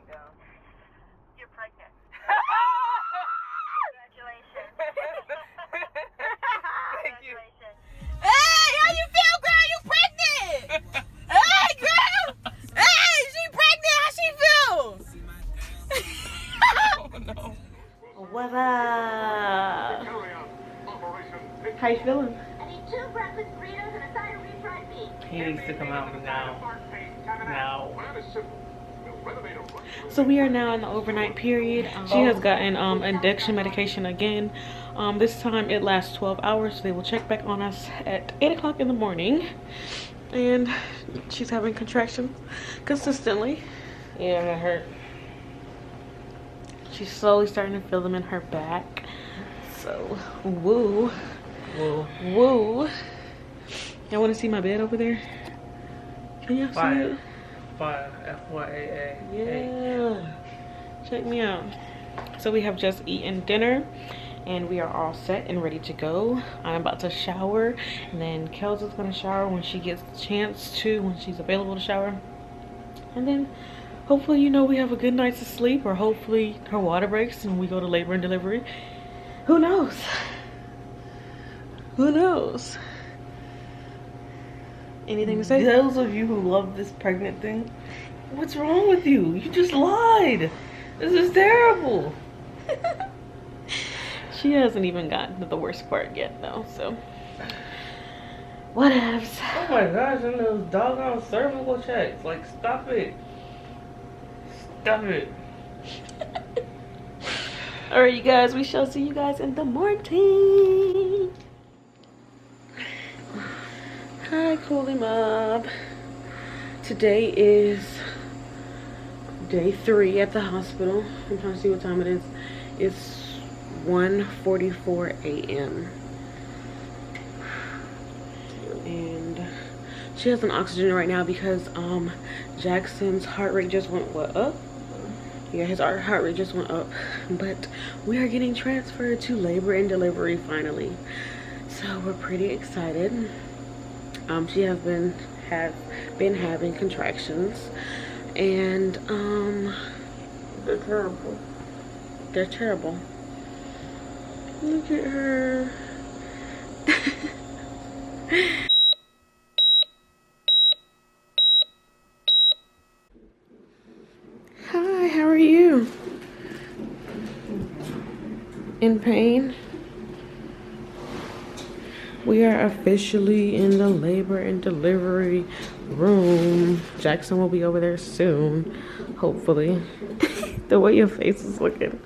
Yeah. You're pregnant. Congratulations. Thank you. Hey, how you feel, girl? You pregnant? Hey, girl. Hey, she pregnant. How she feel? Oh no. What up? How you feeling? I need 2 breakfast burritos and a side of refried beef. He needs to come out now. Now. So we are now in the overnight period. She has gotten addiction medication again. This time it lasts 12 hours. They will check back on us at 8 o'clock in the morning. And she's having contractions consistently. Yeah, that hurt. She's slowly starting to feel them in her back. So, woo. Whoa. Woo. Y'all want to see my bed over there? Can y'all see it? Fire. FYAA. Yeah. Check me out. So we have just eaten dinner and we are all set and ready to go. I'm about to shower and then Kels is going to shower when she gets the chance to, when she's available to shower. And then hopefully, you know, we have a good night's sleep, or hopefully her water breaks and we go to labor and delivery. Who knows? Who knows? Anything to say? Those of you who love this pregnant thing, what's wrong with you? You just lied. This is terrible. She hasn't even gotten to the worst part yet, though, so. Whatevs. Oh my gosh, and those doggone cervical checks. Like, stop it. Stop it. Alright, you guys, we shall see you guys in the morning. Hi, Cooley Mob. Today is day 3 at the hospital. I'm trying to see what time it is. It's 1:44 a.m. And she has an oxygen right now because Jackson's heart rate just went up. Yeah, his heart rate just went up. But we are getting transferred to labor and delivery finally. So we're pretty excited. She has been having contractions, and They're terrible. they're terrible. Look at her. Hi, how are you? In pain? We are officially in the labor and delivery room. Jackson will be over there soon, hopefully. The way your face is looking.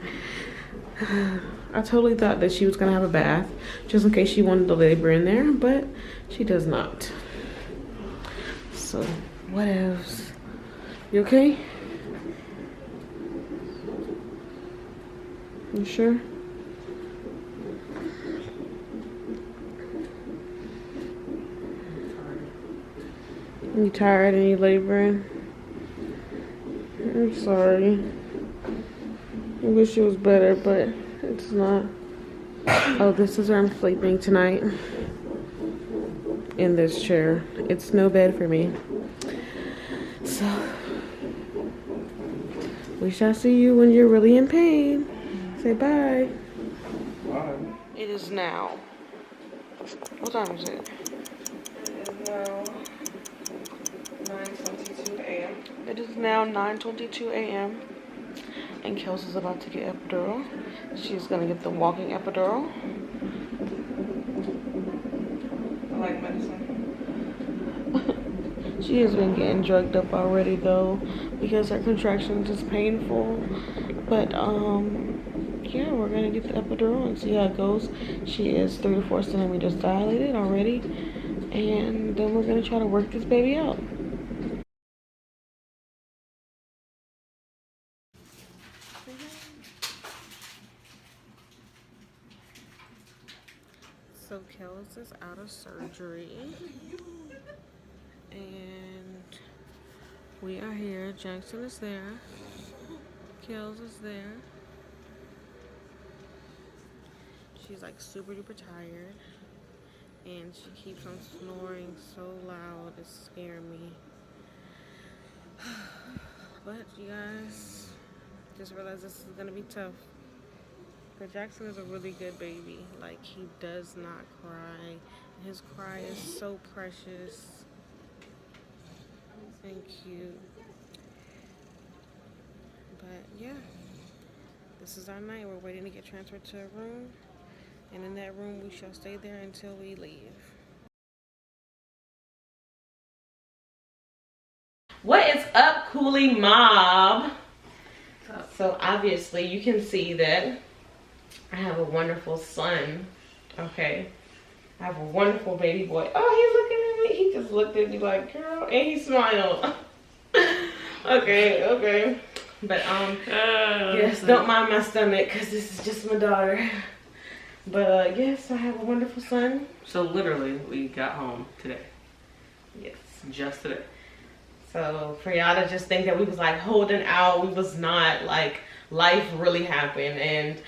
I totally thought that she was gonna have a bath, just in case she wanted to labor in there, but she does not. So, what else? You okay? You sure? You tired and you laboring? I'm sorry. I wish it was better, but it's not. Oh, this is where I'm sleeping tonight. In this chair. It's no bed for me. So, we shall see you when you're really in pain. Say bye. Bye. It is now. What time is it? It is now 9:22 a.m. It is now 9:22 a.m. and Kels is about to get epidural. She's gonna get the walking epidural. I like medicine. She has been getting drugged up already though, because her contractions is painful. But yeah, we're gonna get the epidural and see how it goes. She is 3 to 4 centimeters dilated already, and then we're gonna try to work this baby out. So Kels is out of surgery, and we are here. Jackson is there. Kels is there. She's like super duper tired, and she keeps on snoring so loud, it's scaring me. But you guys, Just realized this is gonna be tough. But Jackson is a really good baby. Like, he does not cry. His cry is so precious and cute. But yeah, this is our night. We're waiting to get transferred to a room. And in that room, we shall stay there until we leave. What is up, Cooley mob? So obviously you can see that I have a wonderful son. Okay, I have a wonderful baby boy. Oh, he's looking at me. He just looked at me like, girl, and he smiled. Okay. But yes, don't mind my stomach because this is just my daughter. But yes, I have a wonderful son. So literally, we got home today. Yes, Just today. so for y'all to just think that we was like holding out, we was not. Like, life really happened. And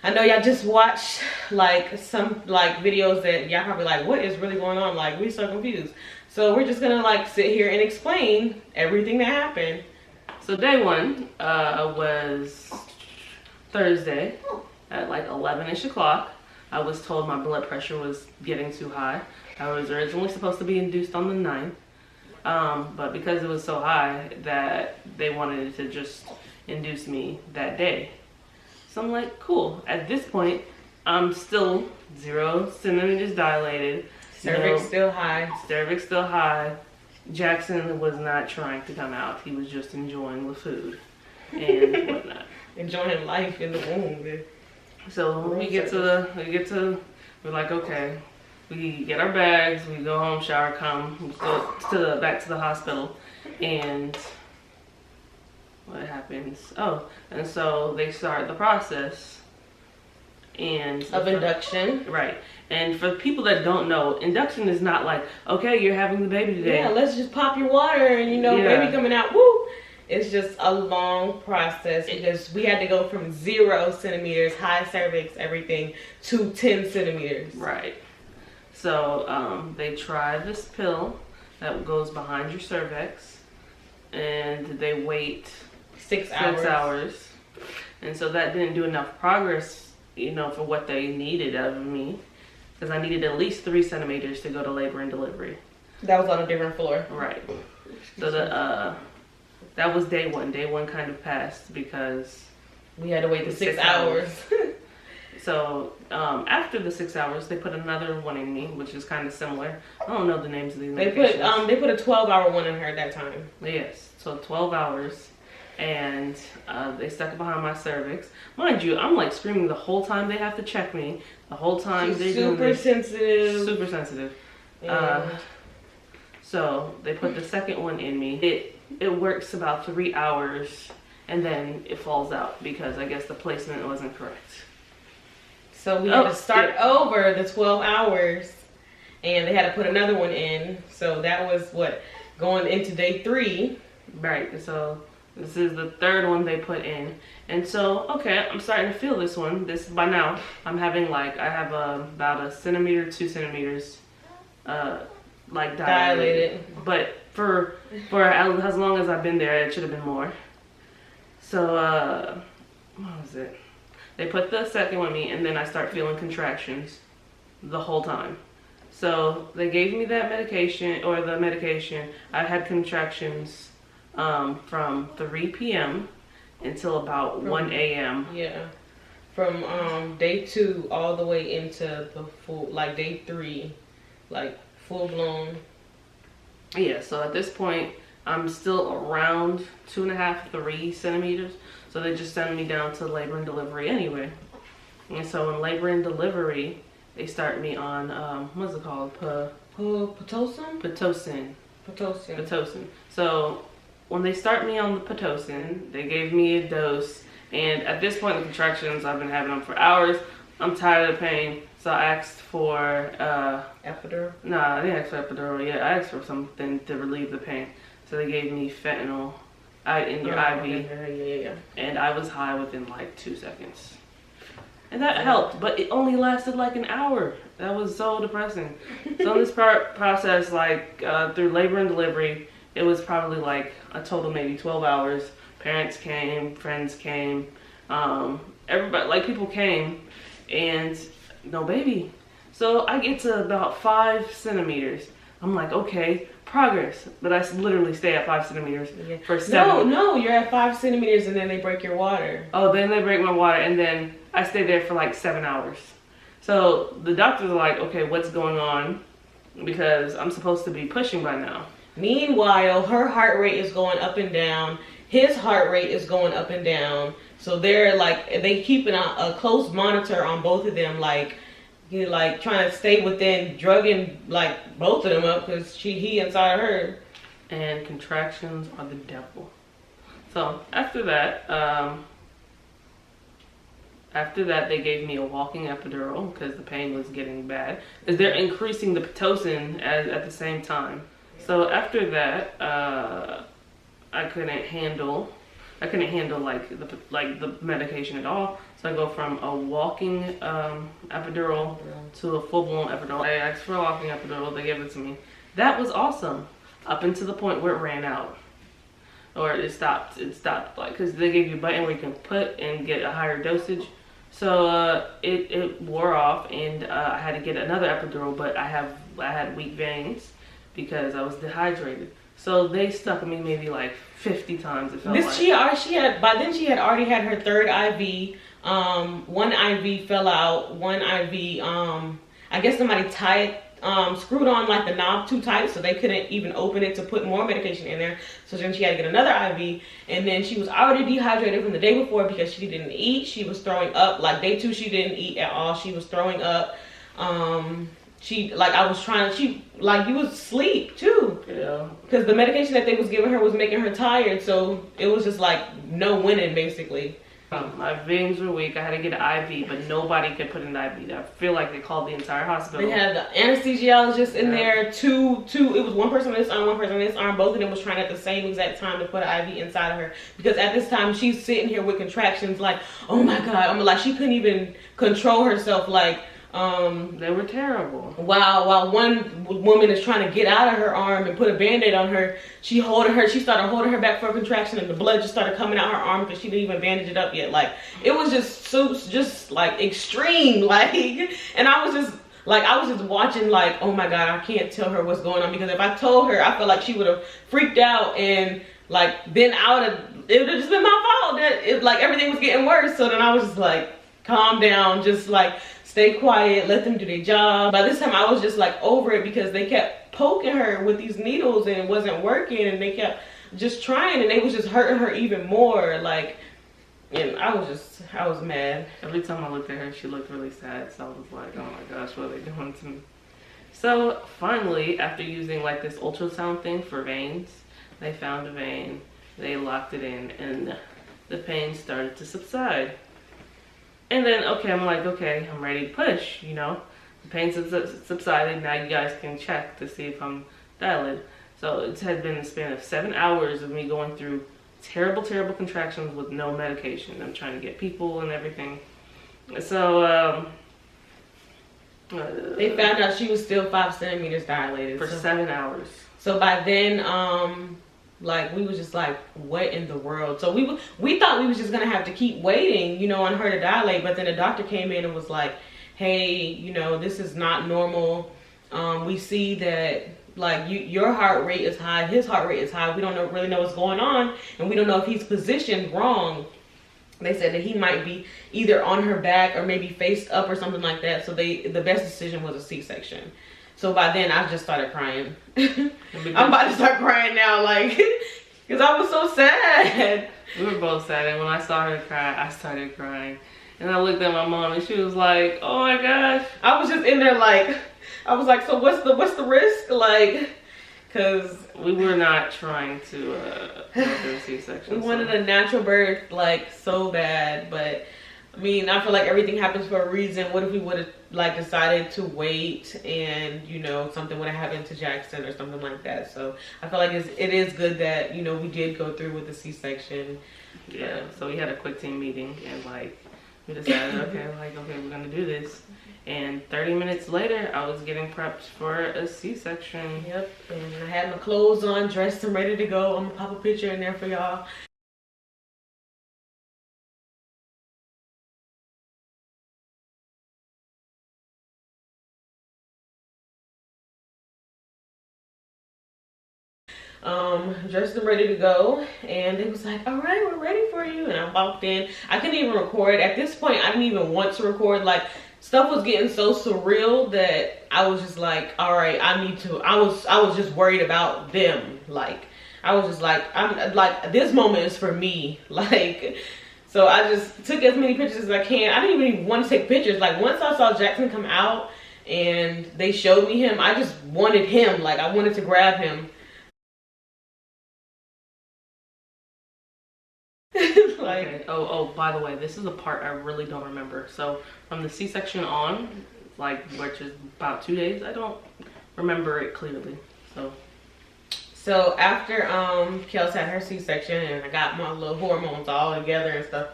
I know y'all just watched like some like videos that y'all probably like, what is really going on? Like, we so confused. So we're just gonna like sit here and explain everything that happened. So day one was Thursday at like 11-ish o'clock. I was told my blood pressure was getting too high. I was originally supposed to be induced on the 9th. But because it was so high that they wanted to just induce me that day. So I'm like, cool. At this point, I'm still 0 centimeters dilated. Cervix still high. Cervix still high. Jackson was not trying to come out. He was just enjoying the food and whatnot. Enjoying life in the womb. So when we're like, okay. We get our bags, we go home, shower, come, we go back to the hospital, and what happens? Oh, and so they start the process Of induction. Right. And for people that don't know, induction is not like, okay, you're having the baby today. Yeah, let's just pop your water and baby coming out, woo! It's just a long process because we had to go from 0 centimeters, high cervix, everything, to 10 centimeters. Right. So they try this pill that goes behind your cervix, and they wait 6 hours. And so that didn't do enough progress, for what they needed out of me, because I needed at least 3 centimeters to go to labor and delivery. That was on a different floor. Right. So that was day one. Day one kind of passed because we had to wait the 6 hours. So after the 6 hours, they put another one in me, which is kind of similar. I don't know the names of these medications. They put a 12-hour one in her at that time. Yes, so 12 hours, and they stuck it behind my cervix. Mind you, I'm like screaming the whole time they have to check me. The whole time they're super sensitive. Super sensitive. So they put the second one in me. It works about 3 hours, and then it falls out because I guess the placement wasn't correct. So we had to start over the 12 hours, and they had to put another one in. So that was going into day 3. Right. So this is the third one they put in. And so, okay, I'm starting to feel this one. By now, I'm having I have about 1 centimeter, 2 centimeters, dilated. But for as long as I've been there, it should have been more. So, what was it? They put the second one in me, and then I start feeling contractions the whole time. So they gave me that medication, I had contractions from 3 p.m. until about 1 a.m. Yeah. From day 2 all the way into the full, day 3, full blown. Yeah, so at this point, I'm still around 2.5, 3 centimeters. So they just send me down to labor and delivery anyway. And so in labor and delivery, they start me on, what's it called? Pitocin? Pitocin. So when they start me on the Pitocin, they gave me a dose. And at this point, the contractions, I've been having them for hours. I'm tired of the pain. So I asked for... epidural? No, I didn't ask for epidural yet. I asked for something to relieve the pain. So they gave me fentanyl. In your IV, yeah. And I was high within 2 seconds, and that helped, but it only lasted an hour. That was so depressing. So in this process, through labor and delivery, it was probably a total maybe 12 hours Parents came, friends came, everybody, like people came, and no baby. So I get to about 5 centimeters. I'm like, okay, progress. But I literally stay at 5 centimeters for 7. No, you're at 5 centimeters and then they break your water. Oh, then they break my water, and then I stay there for like 7 hours. So the doctors are like, okay, what's going on? Because I'm supposed to be pushing by now. Meanwhile, her heart rate is going up and down. His heart rate is going up and down. So they're like, they keeping a close monitor on both of them, like, you know, like trying to stay within, drugging like both of them up because he inside of her. And contractions are the devil. So after that they gave me a walking epidural because the pain was getting bad. Because they're increasing the Pitocin at the same time. So after that, I couldn't handle like the medication at all. So I go from a walking epidural to a full-blown epidural. I asked for a walking epidural. They gave it to me. That was awesome up until the point where it ran out. Or it stopped, like, because they gave you a button where you can put and get a higher dosage. So it wore off, and I had to get another epidural, but I had weak veins because I was dehydrated. So they stuck me maybe like 50 times. It felt like. By then she had already had her 3rd IV. One IV fell out. One IV, I guess somebody screwed on like the knob too tight, so they couldn't even open it to put more medication in there. So then she had to get another IV, and then she was already dehydrated from the day before because she didn't eat. She was throwing up. Like day 2, she didn't eat at all. She was throwing up. You was asleep too. Yeah. Because the medication that they was giving her was making her tired, so it was just like no winning basically. My veins were weak. I had to get an IV, but nobody could put an IV. I feel like they called the entire hospital. They had the anesthesiologist in there. Two. It was one person on this arm, one person on this arm. Both of them was trying at the same exact time to put an IV inside of her. Because at this time, she's sitting here with contractions like, oh my God. I'm like, she couldn't even control herself. Like, they were terrible. While one woman is trying to get out of her arm and put a band-aid on her, she started holding her back for a contraction, and the blood just started coming out her arm because she didn't even bandage it up yet. Like, it was just like extreme. Like, and I was just watching like, oh my God, I can't tell her what's going on, because if I told her, I felt like she would have freaked out and like been it would have just been my fault that like everything was getting worse. So then I was just like, calm down, just like stay quiet, let them do their job. By this time I was just like over it, because they kept poking her with these needles and it wasn't working, and they kept just trying, and they was just hurting her even more. Like, and I was mad. Every time I looked at her, she looked really sad. So I was like, oh my gosh, what are they doing to me? So finally, after using like this ultrasound thing for veins, they found a vein, they locked it in, and the pain started to subside. And then, okay, I'm like, okay, I'm ready to push, you know. The pain subsided. Now you guys can check to see if I'm dilated. So it had been a span of 7 hours of me going through terrible, terrible contractions with no medication. I'm trying to get people and everything. So, they found out she was still 5 centimeters dilated. For 7 hours. So by then, like, we was just like, what in the world? So we thought we was just gonna have to keep waiting, you know, on her to dilate. But then the doctor came in and was like, hey, you know, this is not normal. We see that like your heart rate is high, his heart rate is high. We don't really know what's going on, and we don't know if he's positioned wrong. They said that he might be either on her back or maybe faced up or something like that. So the best decision was a C-section. So by then, I just started crying. I'm about to start crying now, like, because I was so sad. We were both sad, and when I saw her cry, I started crying. And I looked at my mom, and she was like, oh my gosh. I was just in there like, I was like, so what's the risk? Like, because we were not trying to go through a C-section. We wanted a natural birth, like, so bad, but I mean, I feel like everything happens for a reason. What if we would have like decided to wait, and you know, something would have happened to Jackson or something like that? So I feel like it is good that, you know, we did go through with the C-section. Yeah. So we had a quick team meeting, and like we decided, okay, we're gonna do this. And 30 minutes later, I was getting prepped for a C-section. Yep. And I had my clothes on, dressed and ready to go. I'm gonna pop a picture in there for y'all. dressed and ready to go, and it was like, all right, we're ready for you. And I walked in. I couldn't even record at this point. I didn't even want to record. Like, stuff was getting so surreal that I was just like, all right, I need to. I was just worried about them. Like, I was just like, I'm like, this moment is for me. Like, so I just took as many pictures as I can. I didn't even want to take pictures. Like, once I saw Jackson come out and they showed me him, I just wanted him. Like, I wanted to grab him. Like, okay. Oh, by the way, this is a part I really don't remember. So from the C-section on, like, which is about 2 days, I don't remember it clearly. So after Kels had her C-section and I got my little hormones all together and stuff.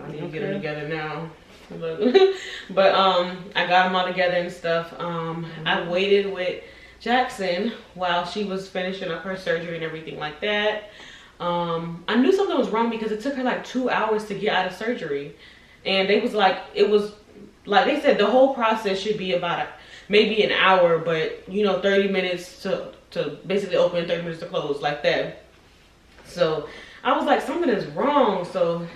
I need to get them together now. But I got them all together and stuff. I waited with Jackson while she was finishing up her surgery and everything like that. I knew something was wrong because it took her like 2 hours to get out of surgery. And they was like, it was like they said the whole process should be about maybe an hour, but you know, 30 minutes to basically open and 30 minutes to close, like that. So I was like, something is wrong. So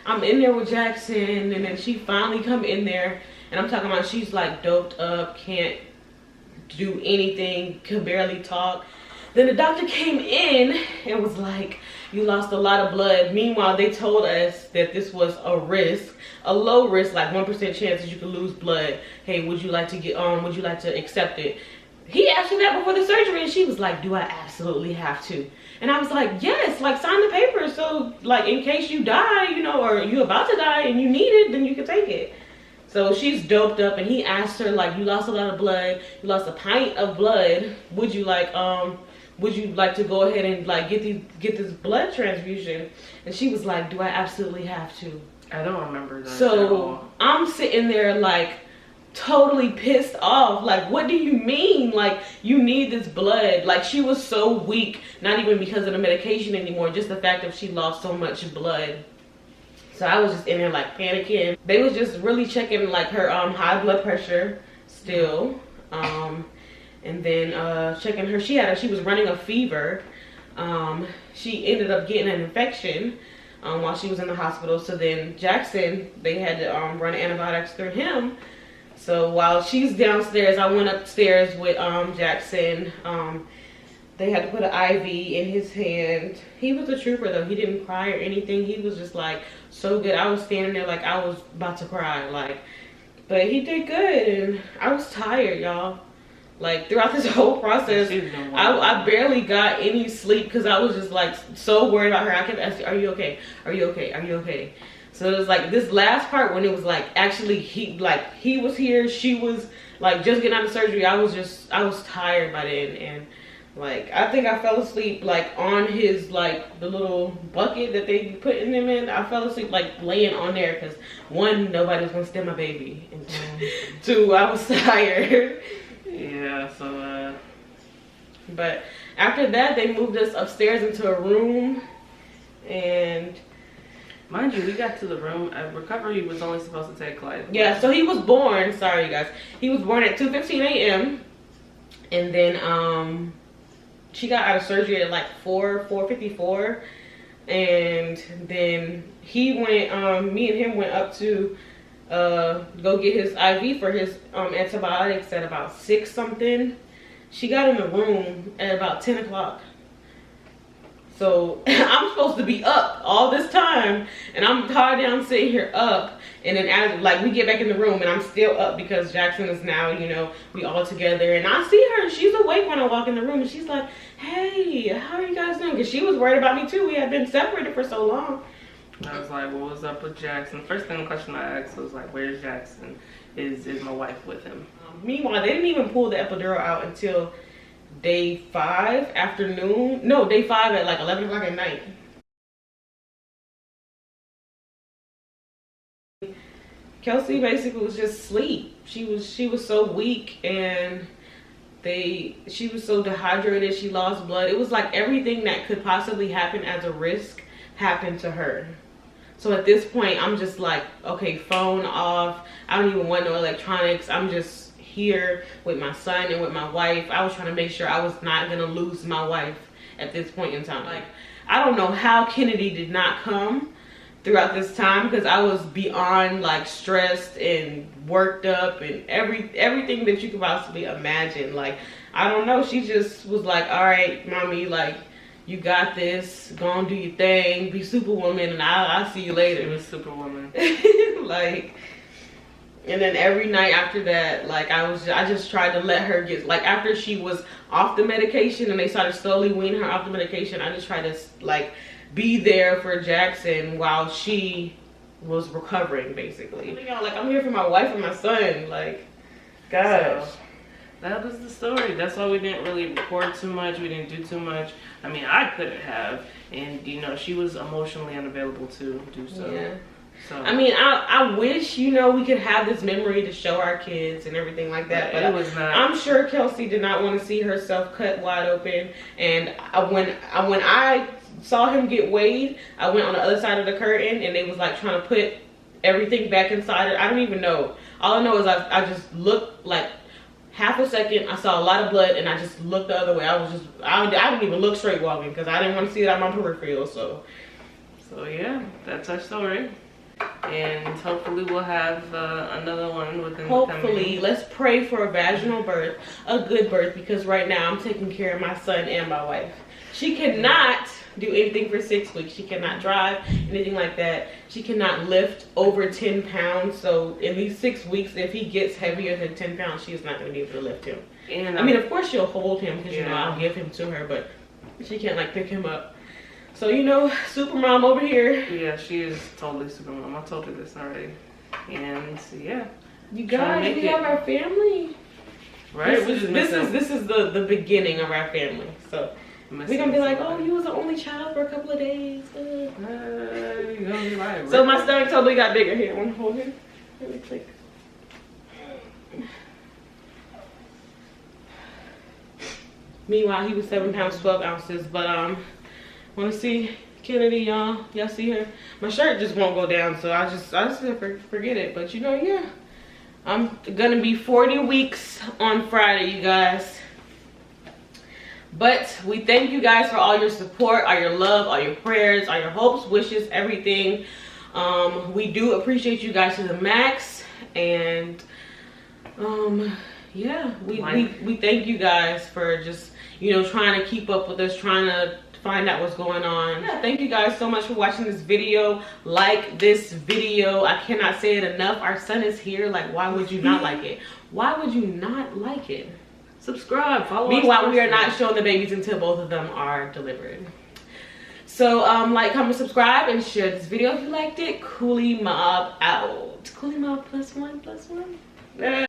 I'm in there with Jackson, and then she finally come in there, and I'm talking about she's like doped up, can't do anything, can barely talk. Then the doctor came in and was like, you lost a lot of blood. Meanwhile, they told us that this was a risk, a low risk, like 1% chance that you could lose blood. Hey, would you like to get on? Would you like to accept it? He asked her that before the surgery, and she was like, do I absolutely have to? And I was like, yes, like, sign the paper. So, like, in case you die, you know, or you about to die and you need it, then you can take it. So she's doped up, and he asked her, like, you lost a lot of blood. You lost a pint of blood. Would you like to go ahead and like get this blood transfusion? And she was like, do I absolutely have to? I don't remember that. So I'm sitting there like totally pissed off. Like, what do you mean? Like, you need this blood? Like, she was so weak, not even because of the medication anymore, just the fact that she lost so much blood. So I was just in there like panicking. They was just really checking like her high blood pressure still. And then checking her, she was running a fever. She ended up getting an infection while she was in the hospital. So then Jackson, they had to run antibiotics through him. So while she's downstairs, I went upstairs with Jackson. They had to put an IV in his hand. He was a trooper though. He didn't cry or anything. He was just like so good. I was standing there like I was about to cry, like, but he did good. And I was tired, y'all. Like, throughout this whole process, I barely got any sleep because I was just like so worried about her. I kept asking, are you okay? Are you okay? Are you okay? So it was like this last part when it was like actually he was here, she was like just getting out of surgery. I was tired by then, and like I think I fell asleep like on his like the little bucket that they be putting them in. I fell asleep like laying on there because one, nobody was gonna steal my baby, and two, I was tired. Yeah, so but after that they moved us upstairs into a room, and mind you, we got to the room. Recovery was only supposed to take like, yeah, so he was born, sorry guys, he was born at 2:15 a.m. and then she got out of surgery at like 4:54, and then he went me and him went up to go get his IV for his antibiotics at about 6 something. She got in the room at about 10 o'clock. So I'm supposed to be up all this time, and I'm tired down sitting here up, and then as like we get back in the room and I'm still up because Jackson is now, you know, we all together, and I see her and she's awake when I walk in the room, and she's like, hey, how are you guys doing? Because she was worried about me too. We had been separated for so long. I was like, what was up with Jackson? First thing, the question I asked was like, where's Jackson? Is my wife with him? Meanwhile, they didn't even pull the epidural out until day 5 afternoon. No, day 5 at like 11 o'clock at night. Kelsey basically was just asleep. She was so weak, and she was so dehydrated. She lost blood. It was like everything that could possibly happen as a risk happened to her. So at this point, I'm just like, okay, phone off. I don't even want no electronics. I'm just here with my son and with my wife. I was trying to make sure I was not gonna lose my wife at this point in time. Like, I don't know how Kennedy did not come throughout this time, because I was beyond like stressed and worked up and everything that you could possibly imagine. Like, I don't know, she just was like, all right, mommy, like, you got this, go and do your thing, be superwoman, and I'll see you later. She was superwoman. Like, and then every night after that, like, I just tried to let her get, like, after she was off the medication and they started slowly weaning her off the medication, I just tried to like be there for Jackson while she was recovering, basically. You know, like, I'm here for my wife and my son, like, gosh. So, that was the story. That's why we didn't really record too much. We didn't do too much. I mean, I couldn't have, and you know, she was emotionally unavailable to do so. Yeah. So I mean, I wish, you know, we could have this memory to show our kids and everything like that, but it was not. I'm sure Kelsey did not want to see herself cut wide open. And when I saw him get weighed, I went on the other side of the curtain, and they was like trying to put everything back inside it. I don't even know. All I know is I just looked like half a second, I saw a lot of blood, and I just looked the other way. I didn't even look straight walking because I didn't want to see it on my peripheral. So yeah, that's our story. And hopefully we'll have another one within hopefully, let's pray for a vaginal birth, a good birth, because right now I'm taking care of my son and my wife. She cannot do anything for 6 weeks. She cannot drive, anything like that. She cannot lift over 10 pounds. So in these 6 weeks, if he gets heavier than 10 pounds, she is not going to be able to lift him. And I mean, of course she'll hold him, because, you know, I'll give him to her, but she can't like pick him up. So, you know, super mom over here. Yeah, she is totally super mom. I told her this already. And yeah, you guys, we have our family. Right? This is the beginning of our family. So we're gonna be like, oh, you was the only child for a couple of days. You're gonna be right. So my stomach totally got bigger here. Want to hold him? Let me click. Meanwhile, he was 7 pounds 12 ounces. But want to see Kennedy, y'all? Y'all see her? My shirt just won't go down, so I just forget it. But you know, yeah, I'm gonna be 40 weeks on Friday, you guys. But we thank you guys for all your support, all your love, all your prayers, all your hopes, wishes, everything. We do appreciate you guys to the max. And yeah, we thank you guys for just, you know, trying to keep up with us, trying to find out what's going on. Yeah, thank you guys so much for watching this video. Like this video. I cannot say it enough. Our son is here. Like, why would you not like it? Why would you not like it? Subscribe, follow us. Meanwhile, we are not showing the babies until both of them are delivered. So like, comment, subscribe, and share this video if you liked it. Cooley Mob out. Cooley Mob +1 +1.